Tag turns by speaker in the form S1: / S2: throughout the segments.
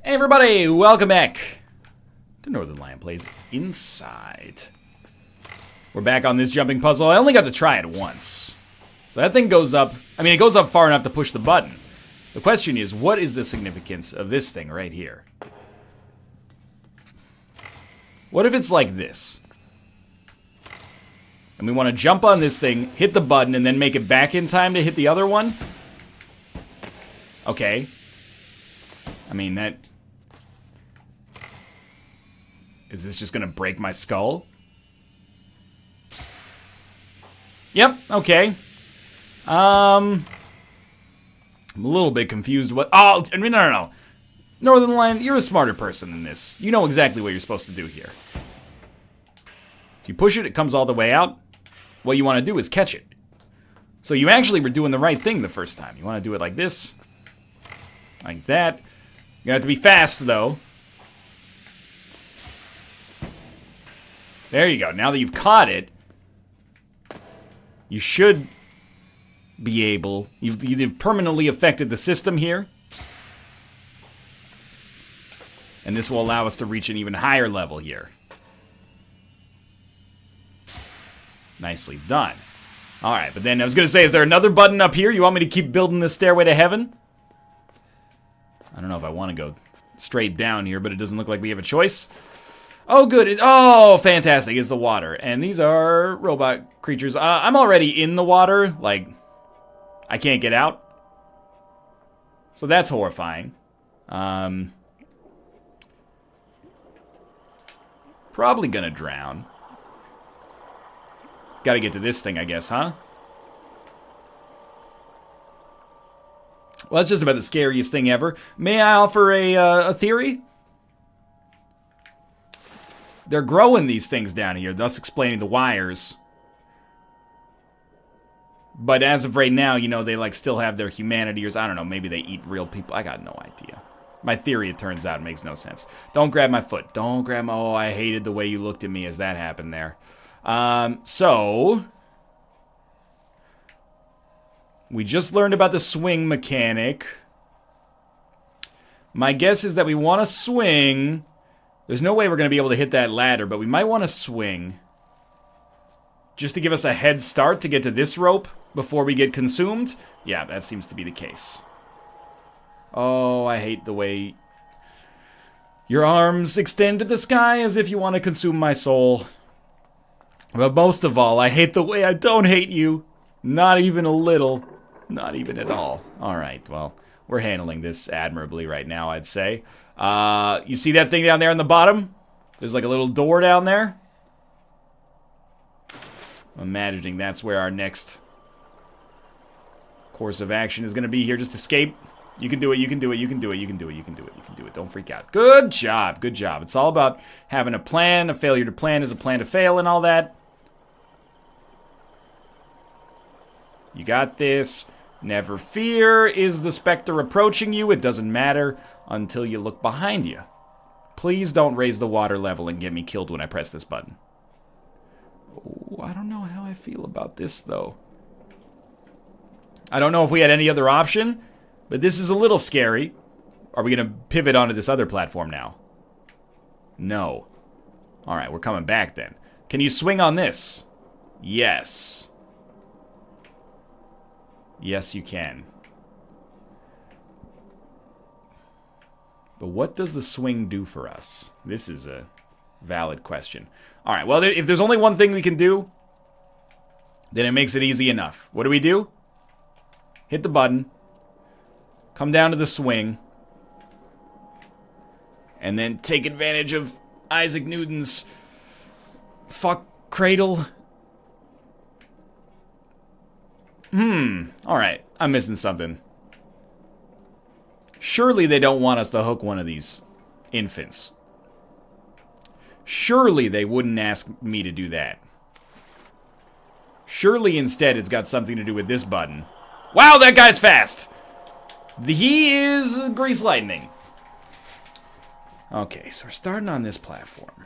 S1: Hey everybody, welcome back to Northernlion Plays Inside. We're back on this jumping puzzle. I only got to try it once. So that thing goes up, it goes up far enough to push the button. The question is, what is the significance of this thing right here? What if it's like this? And we want to jump on this thing, hit the button, and then make it back in time to hit the other one? Okay. That... Is this just gonna break my skull? Yep, okay. I'm a little bit confused. No. Northernlion, you're a smarter person than this. You know exactly what you're supposed to do here. If you push it, it comes all the way out. What you want to do is catch it. So you actually were doing the right thing the first time. You want to do it like this. Like that. You're gonna have to be fast, though. There you go. Now that you've caught it, you should be able... You've permanently affected the system here. And this will allow us to reach an even higher level here. Nicely done. Alright, but then I was going to say, is there another button up here? You want me to keep building this stairway to heaven? I don't know if I want to go straight down here, but it doesn't look like we have a choice. Oh, good. Oh, fantastic. It's the water. And these are robot creatures. I'm already in the water. Like, I can't get out. So that's horrifying. Probably gonna drown. Gotta get to this thing, I guess, huh? Well, that's just about the scariest thing ever. May I offer a theory? They're growing these things down here, thus explaining the wires. But as of right now, you know, they like still have their humanity, or I don't know, maybe they eat real people. I got no idea. My theory, it turns out, makes no sense. Don't grab my foot. Don't grab my... Oh, I hated the way you looked at me as that happened there. So... We just learned about the swing mechanic. My guess is that we want to swing... There's no way we're going to be able to hit that ladder, but we might want to swing. Just to give us a head start to get to this rope before we get consumed. Yeah, that seems to be the case. Oh, I hate the way your arms extend to the sky as if you want to consume my soul. But most of all, I hate the way I don't hate you. Not even a little. Not even at all. Alright, well, we're handling this admirably right now, I'd say. You see that thing down there on the bottom? There's like a little door down there. I'm imagining that's where our next course of action is going to be here. Just escape. You can do it, you can do it, you can do it, you can do it, you can do it, you can do it. Don't freak out. Good job, good job. It's all about having a plan. A failure to plan is a plan to fail and all that. You got this. Never fear. Is the specter approaching you? It doesn't matter until you look behind you. Please don't raise the water level and get me killed when I press this button. Oh, I don't know how I feel about this, though. I don't know if we had any other option, but this is a little scary. Are we going to pivot onto this other platform now? No. Alright, we're coming back then. Can you swing on this? Yes. Yes, you can. But what does the swing do for us? This is a valid question. Alright, well, if there's only one thing we can do, then it makes it easy enough. What do? Hit the button. Come down to the swing. And then take advantage of Isaac Newton's fuck cradle. Alright, I'm missing something. Surely they don't want us to hook one of these infants. Surely they wouldn't ask me to do that. Surely instead it's got something to do with this button. Wow, that guy's fast! He is grease lightning. Okay, so we're starting on this platform.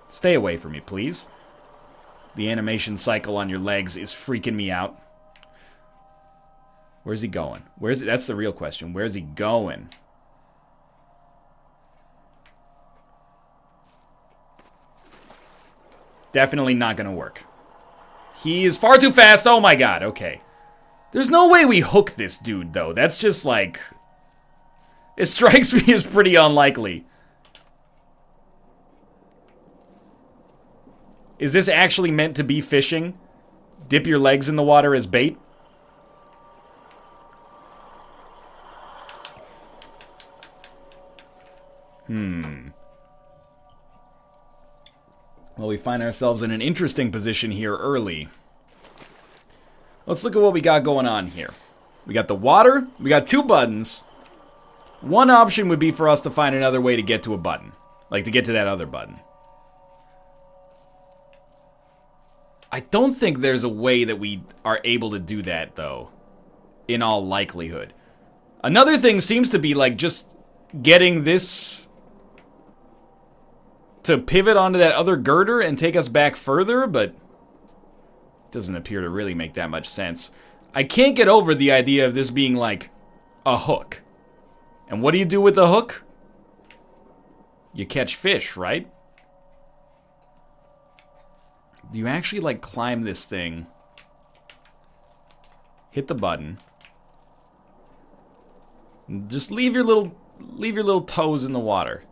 S1: Stay away from me, please. The animation cycle on your legs is freaking me out. Where's he going? That's the real question. Where's he going? Definitely not gonna work. He is far too fast. Oh my god, okay. There's no way we hook this dude, though. That's just like... It strikes me as pretty unlikely. Is this actually meant to be fishing? Dip your legs in the water as bait? Well, we find ourselves in an interesting position here early. Let's look at what we got going on here. We got the water. We got 2 buttons. One option would be for us to find another way to get to a button. Like, to get to that other button. I don't think there's a way that we are able to do that, though. In all likelihood. Another thing seems to be, like, just getting this to pivot onto that other girder and take us back further, but it doesn't appear to really make that much sense. I can't get over the idea of this being, like, a hook. And what do you do with the hook? You catch fish, right? Do you actually, like, climb this thing? Hit the button. Just leave your little toes in the water.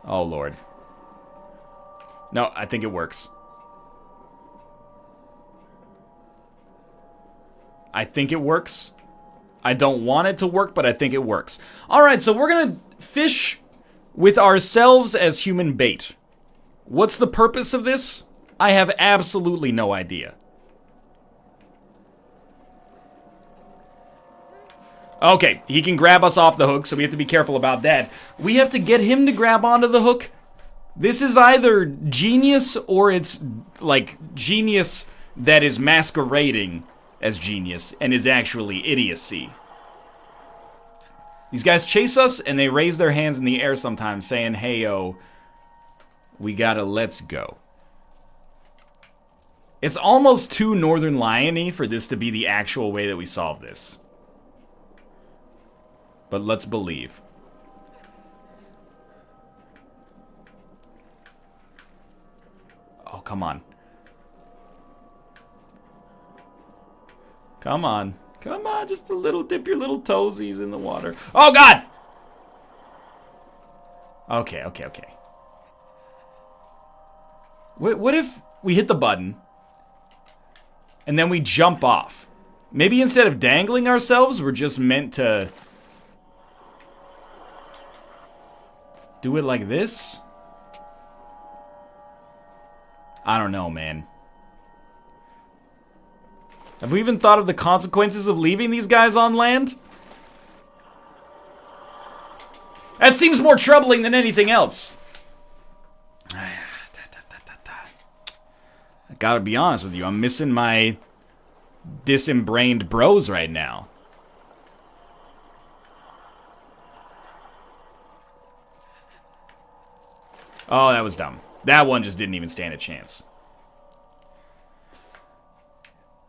S1: Oh, Lord. No, I think it works. I think it works. I don't want it to work, but I think it works. Alright, so we're gonna fish with ourselves as human bait. What's the purpose of this? I have absolutely no idea. Okay, he can grab us off the hook, so we have to be careful about that. We have to get him to grab onto the hook. This is either genius or it's, like, genius that is masquerading as genius and is actually idiocy. These guys chase us and they raise their hands in the air sometimes saying, hey-o, we gotta let's go. It's almost too Northernlion-y for this to be the actual way that we solve this. But let's believe. Oh, come on. Come on. Come on, just a little, dip your little toesies in the water. Oh, God! Okay. What if we hit the button, and then we jump off? Maybe instead of dangling ourselves, we're just meant to do it like this? I don't know, man. Have we even thought of the consequences of leaving these guys on land? That seems more troubling than anything else. I gotta be honest with you, I'm missing my disembraned bros right now. Oh, that was dumb. That one just didn't even stand a chance.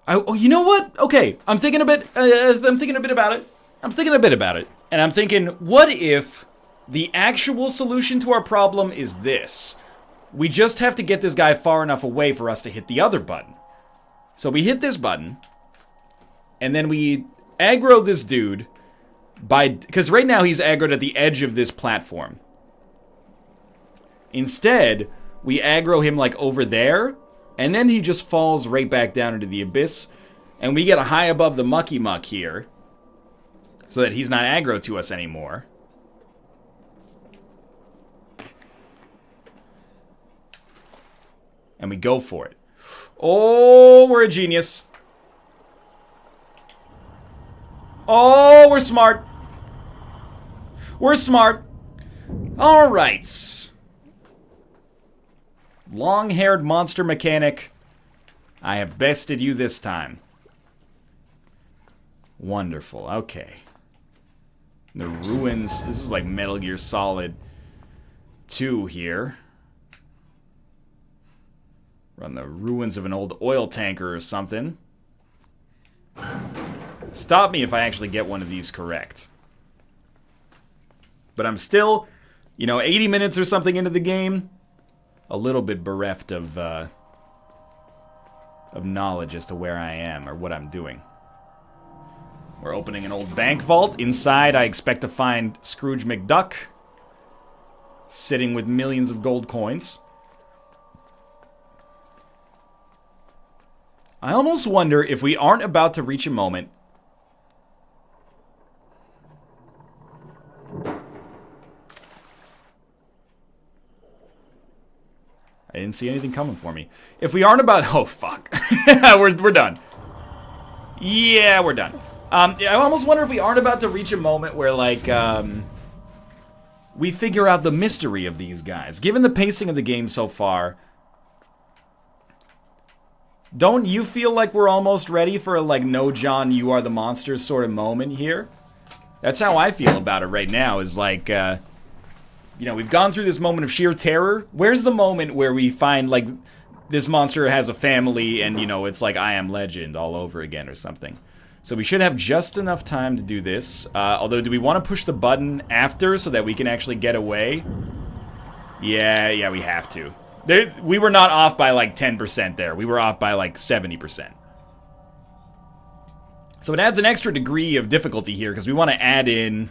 S1: Oh, you know what? Okay, I'm thinking a bit about it. And I'm thinking, what if the actual solution to our problem is this? We just have to get this guy far enough away for us to hit the other button. So we hit this button, and then we aggro this dude because right now he's aggroed at the edge of this platform. Instead, we aggro him like over there, and then he just falls right back down into the abyss, and we get a high above the mucky muck here, so that he's not aggro to us anymore. And we go for it. Oh, we're a genius. Oh, we're smart. We're smart. All right. Long-haired monster mechanic. I have bested you this time. Wonderful. Okay. The ruins. This is like Metal Gear Solid 2 here. We're on the ruins of an old oil tanker or something. Stop me if I actually get one of these correct. But I'm still, 80 minutes or something into the game. A little bit bereft of knowledge as to where I am or what I'm doing. We're opening an old bank vault. Inside, I expect to find Scrooge McDuck sitting with millions of gold coins. I almost wonder if we aren't about to reach a moment I didn't see anything coming for me. If we aren't about... Oh, fuck. we're done. Yeah, we're done. I almost wonder if we aren't about to reach a moment where, like, we figure out the mystery of these guys. Given the pacing of the game so far, don't you feel like we're almost ready for a, like, no, John, you are the monster sort of moment here? That's how I feel about it right now, is like, we've gone through this moment of sheer terror. Where's the moment where we find, like, this monster has a family and, it's like I Am Legend all over again or something. So we should have just enough time to do this. Although, do we want to push the button after so that we can actually get away? Yeah, we have to. We were not off by, like, 10% there. We were off by, like, 70%. So it adds an extra degree of difficulty here because we want to add in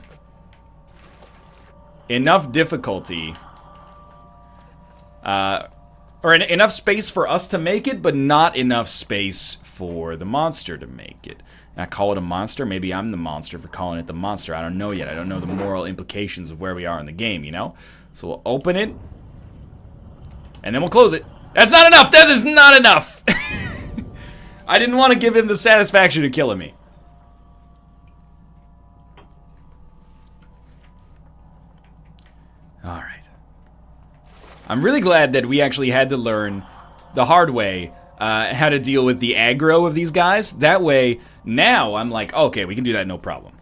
S1: enough difficulty, or enough space for us to make it, but not enough space for the monster to make it. And I call it a monster. Maybe I'm the monster for calling it the monster. I don't know yet. I don't know the moral implications of where we are in the game, So we'll open it, and then we'll close it. That's not enough! That is not enough! I didn't want to give him the satisfaction of killing me. Alright. I'm really glad that we actually had to learn the hard way how to deal with the aggro of these guys. That way, now I'm like, okay, we can do that no problem.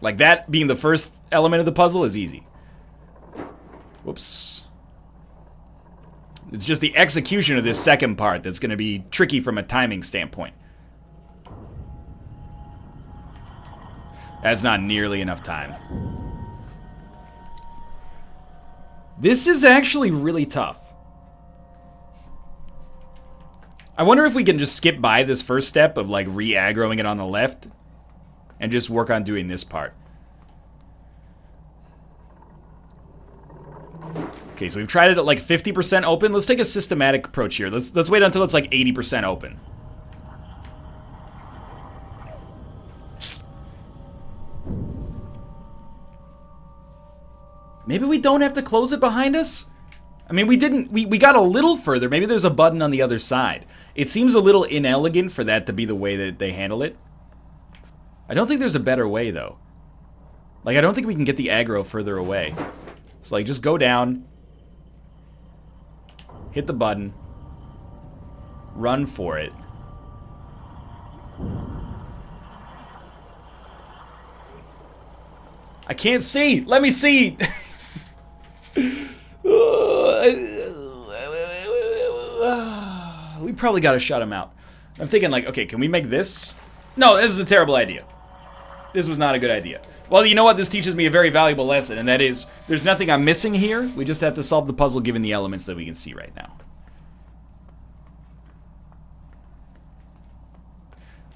S1: Like, that being the first element of the puzzle is easy. Whoops. It's just the execution of this second part that's going to be tricky from a timing standpoint. That's not nearly enough time. This is actually really tough. I wonder if we can just skip by this first step of, like, re-aggroing it on the left and just work on doing this part. Okay, so we've tried it at, like, 50% open. Let's take a systematic approach here. Let's wait until it's, like, 80% open. Maybe we don't have to close it behind us? I mean, we got a little further. Maybe there's a button on the other side. It seems a little inelegant for that to be the way that they handle it. I don't think there's a better way, though. Like, I don't think we can get the aggro further away. So, like, just go down. Hit the button. Run for it. I can't see! Let me see! We probably gotta shut him out. I'm thinking, like, okay, can we make this? No, this is a terrible idea. This was not a good idea. Well, you know what? This teaches me a very valuable lesson, and that is, there's nothing I'm missing here. We just have to solve the puzzle given the elements that we can see right now.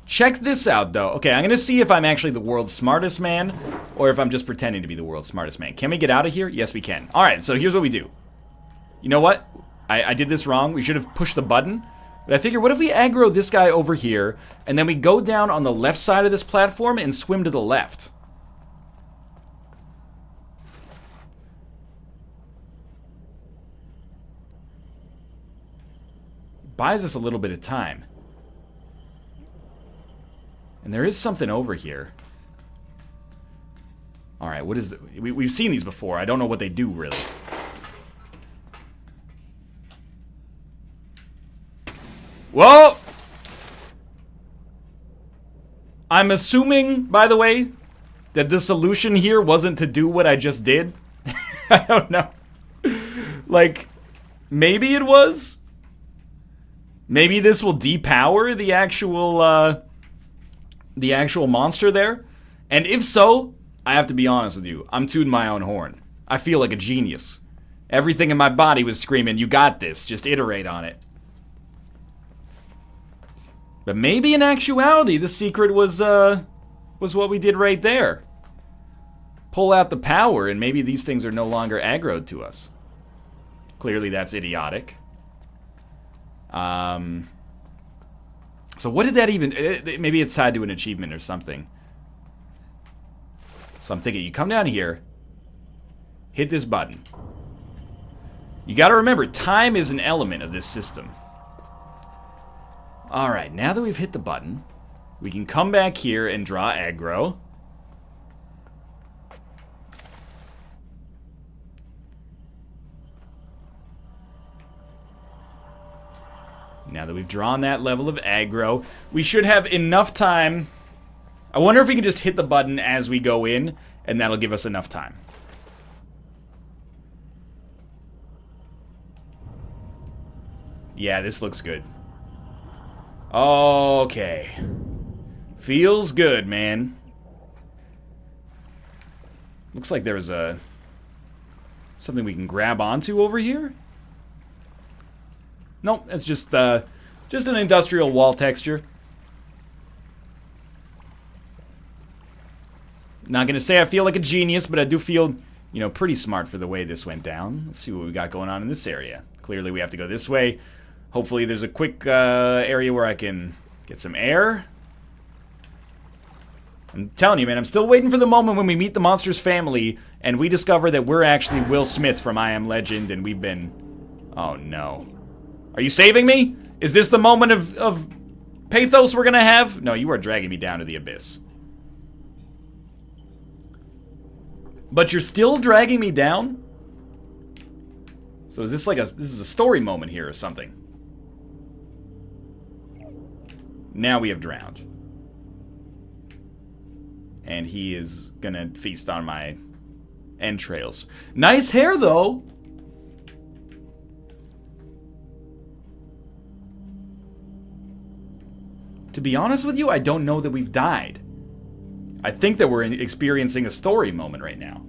S1: Check this out, though. Okay, I'm gonna see if I'm actually the world's smartest man, or if I'm just pretending to be the world's smartest man. Can we get out of here? Yes, we can. Alright, so here's what we do. You know what? I did this wrong. We should have pushed the button. But I figure, what if we aggro this guy over here, and then we go down on the left side of this platform and swim to the left? Buys us a little bit of time. And there is something over here. Alright, what is it? We've seen these before. I don't know what they do, really. Whoa! I'm assuming, by the way, that the solution here wasn't to do what I just did. I don't know. Like, maybe it was? Maybe this will depower the actual monster there? And if so, I have to be honest with you, I'm tooting my own horn. I feel like a genius. Everything in my body was screaming, you got this, just iterate on it. But maybe in actuality, the secret was what we did right there. Pull out the power, and maybe these things are no longer aggroed to us. Clearly that's idiotic. So what did that even... Maybe it's tied to an achievement or something. So I'm thinking, you come down here, hit this button. You gotta remember, time is an element of this system. Alright, now that we've hit the button, we can come back here and draw aggro. Now that we've drawn that level of aggro, we should have enough time. I wonder if we can just hit the button as we go in, and that'll give us enough time. Yeah, this looks good. Okay. Feels good, man. Looks like there's something we can grab onto over here. Nope, it's just an industrial wall texture. Not gonna say I feel like a genius, but I do feel, you know, pretty smart for the way this went down. Let's see what we got going on in this area. Clearly we have to go this way. Hopefully there's a quick area where I can get some air. I'm telling you, man, I'm still waiting for the moment when we meet the monster's family and we discover that we're actually Will Smith from I Am Legend and we've been... Oh, no. Are you saving me? Is this the moment of pathos we're gonna have? No, you are dragging me down to the abyss. But you're still dragging me down? So is this like this is a story moment here or something? Now we have drowned. And he is gonna feast on my entrails. Nice hair, though! To be honest with you, I don't know that we've died. I think that we're experiencing a story moment right now.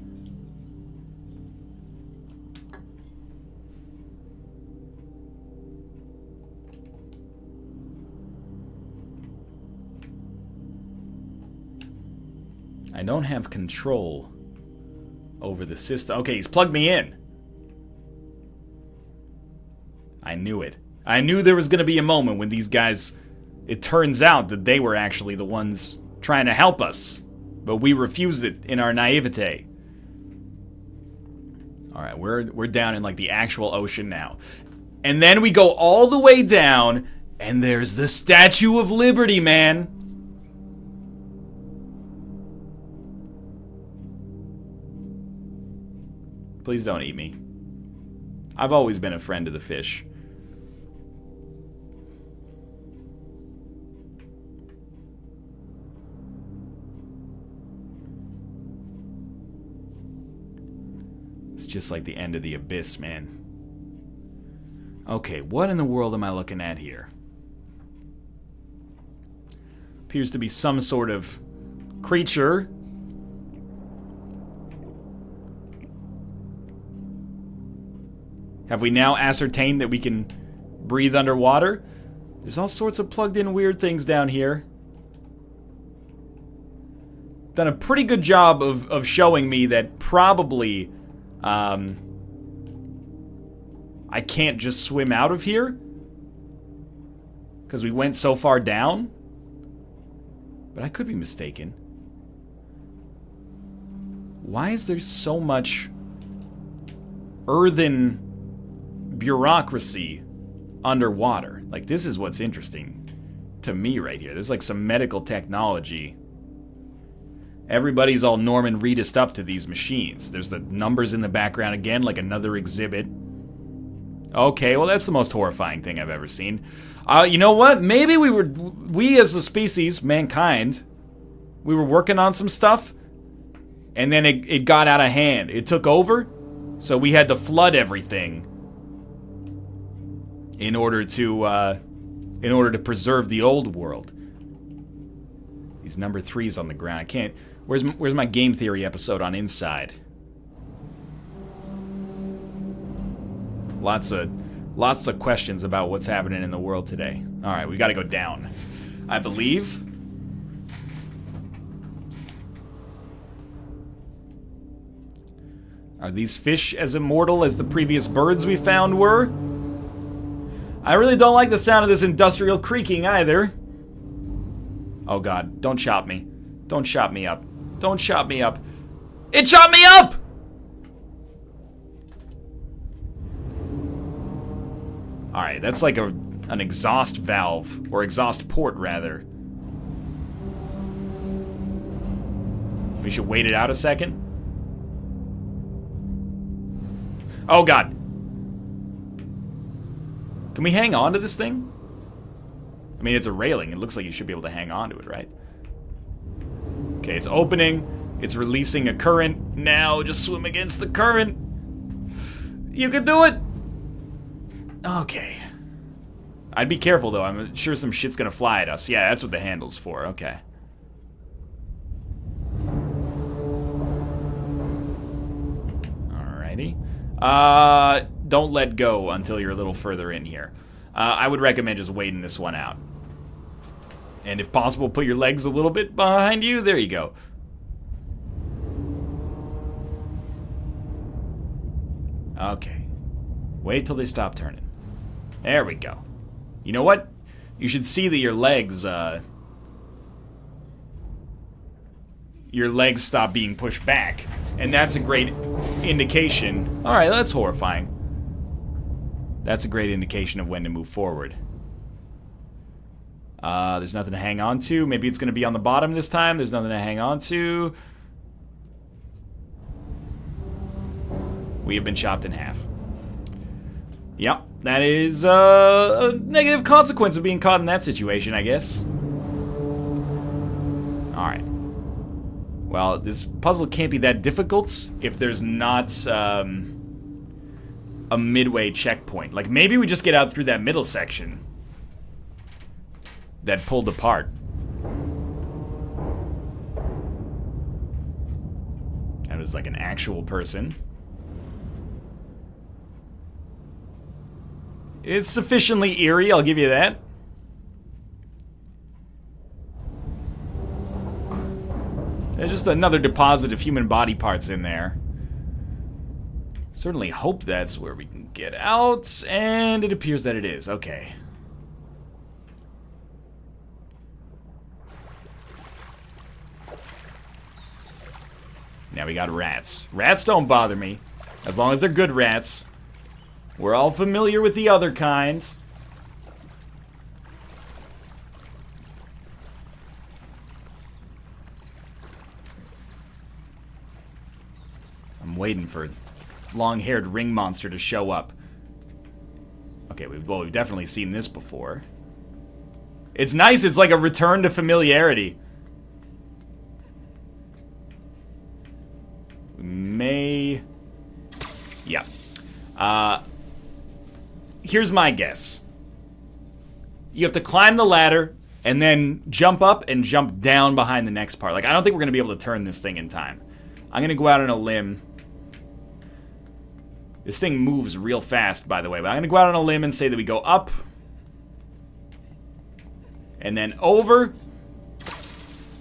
S1: I don't have control over the system. Okay, he's plugged me in. I knew it. I knew there was going to be a moment when these guys... It turns out that they were actually the ones trying to help us. But we refused it in our naivete. Alright, we're down in like the actual ocean now. And then we go all the way down, and there's the Statue of Liberty, man. Please don't eat me. I've always been a friend of the fish. It's just like the end of the abyss, man. Okay, what in the world am I looking at here? Appears to be some sort of creature. Have we now ascertained that we can breathe underwater? There's all sorts of plugged-in weird things down here. Done a pretty good job of showing me that probably... I can't just swim out of here because we went so far down, but I could be mistaken. Why is there so much earthen bureaucracy underwater? Like, this is what's interesting to me right here. There's like some medical technology. Everybody's all Norman Reedus'd up to these machines. There's the numbers in the background again, like another exhibit. Okay, well that's the most horrifying thing I've ever seen. You know what? Maybe we as a species, mankind, we were working on some stuff, and then it got out of hand. It took over, so we had to flood everything in order to in order to preserve the old world. These number 3s on the ground. I can't... Where's my game theory episode on Inside? Lots of questions about what's happening in the world today. Alright, we gotta go down, I believe. Are these fish as immortal as the previous birds we found were? I really don't like the sound of this industrial creaking either. Oh god, don't chop me. Don't chop me up. Don't chop me up. It chopped me up! Alright, that's like an exhaust valve, or exhaust port, rather. We should wait it out a second. Oh god. Can we hang on to this thing? I mean, it's a railing. It looks like you should be able to hang on to it, right? Okay, it's opening. It's releasing a current. Now, just swim against the current. You can do it! Okay. I'd be careful, though. I'm sure some shit's gonna fly at us. Yeah, that's what the handle's for. Okay. Alrighty. Don't let go until you're a little further in here. I would recommend just waiting this one out. And if possible, put your legs a little bit behind you. There you go. Okay. Wait till they stop turning. There we go. You know what? You should see that your legs stop being pushed back. And that's a great indication. Alright, that's horrifying. That's a great indication of when to move forward. There's nothing to hang on to. Maybe it's going to be on the bottom this time. There's nothing to hang on to. We have been chopped in half. Yep, that is a negative consequence of being caught in that situation, I guess. Alright. Well, this puzzle can't be that difficult if there's not a midway checkpoint. Like, maybe we just get out through that middle section that pulled apart. That was like an actual person. It's sufficiently eerie, I'll give you that. There's just another deposit of human body parts in there. Certainly hope that's where we can get out, and it appears that it is. Okay. Now we got rats. Rats don't bother me, as long as they're good rats. We're all familiar with the other kinds. I'm waiting for long-haired ring monster to show up. Okay, we've definitely seen this before. It's nice, it's like a return to familiarity. May... Yeah. Here's my guess. You have to climb the ladder, and then jump up and jump down behind the next part. Like, I don't think we're going to be able to turn this thing in time. I'm going to go out on a limb. This thing moves real fast, by the way, but I'm going to go out on a limb and say that we go up. And then over.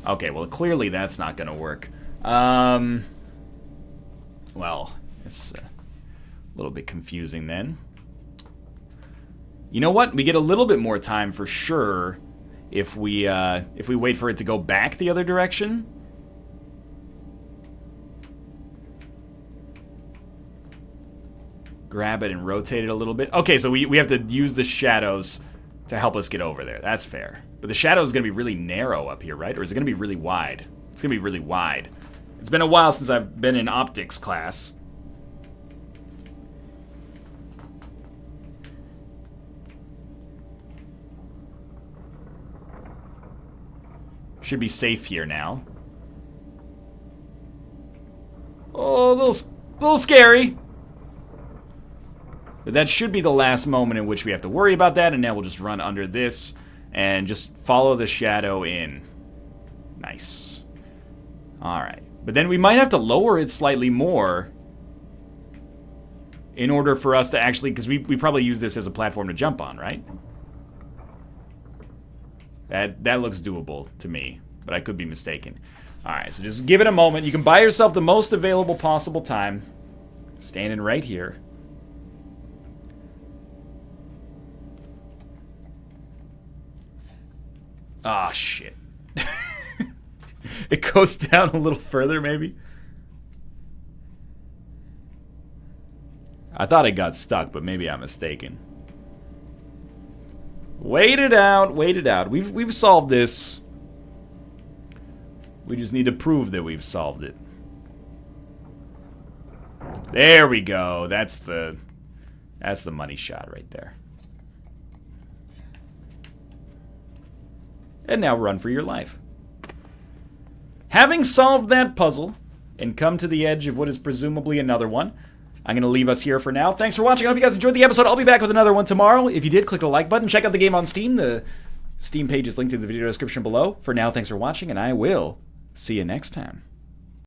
S1: Okay, well, clearly that's not going to work. Well, it's a little bit confusing then. You know what? We get a little bit more time for sure if we wait for it to go back the other direction. Grab it and rotate it a little bit. Okay, so we have to use the shadows to help us get over there. That's fair. But the shadow is going to be really narrow up here, right? Or is it going to be really wide? It's going to be really wide. It's been a while since I've been in optics class. Should be safe here now. Oh, a little scary. But that should be the last moment in which we have to worry about that, and now we'll just run under this and just follow the shadow in. Nice. Alright. But then we might have to lower it slightly more in order for us to actually... Because we probably use this as a platform to jump on, right? That looks doable to me, but I could be mistaken. Alright, so just give it a moment. You can buy yourself the most available possible time. Standing right here. Ah, shit. It goes down a little further, maybe? I thought it got stuck, but maybe I'm mistaken. Wait it out, wait it out. We've solved this. We just need to prove that we've solved it. There we go. That's the money shot right there. And now run for your life. Having solved that puzzle and come to the edge of what is presumably another one, I'm going to leave us here for now. Thanks for watching. I hope you guys enjoyed the episode. I'll be back with another one tomorrow. If you did, click the like button. Check out the game on Steam. The Steam page is linked in the video description below. For now, thanks for watching, and I will see you next time.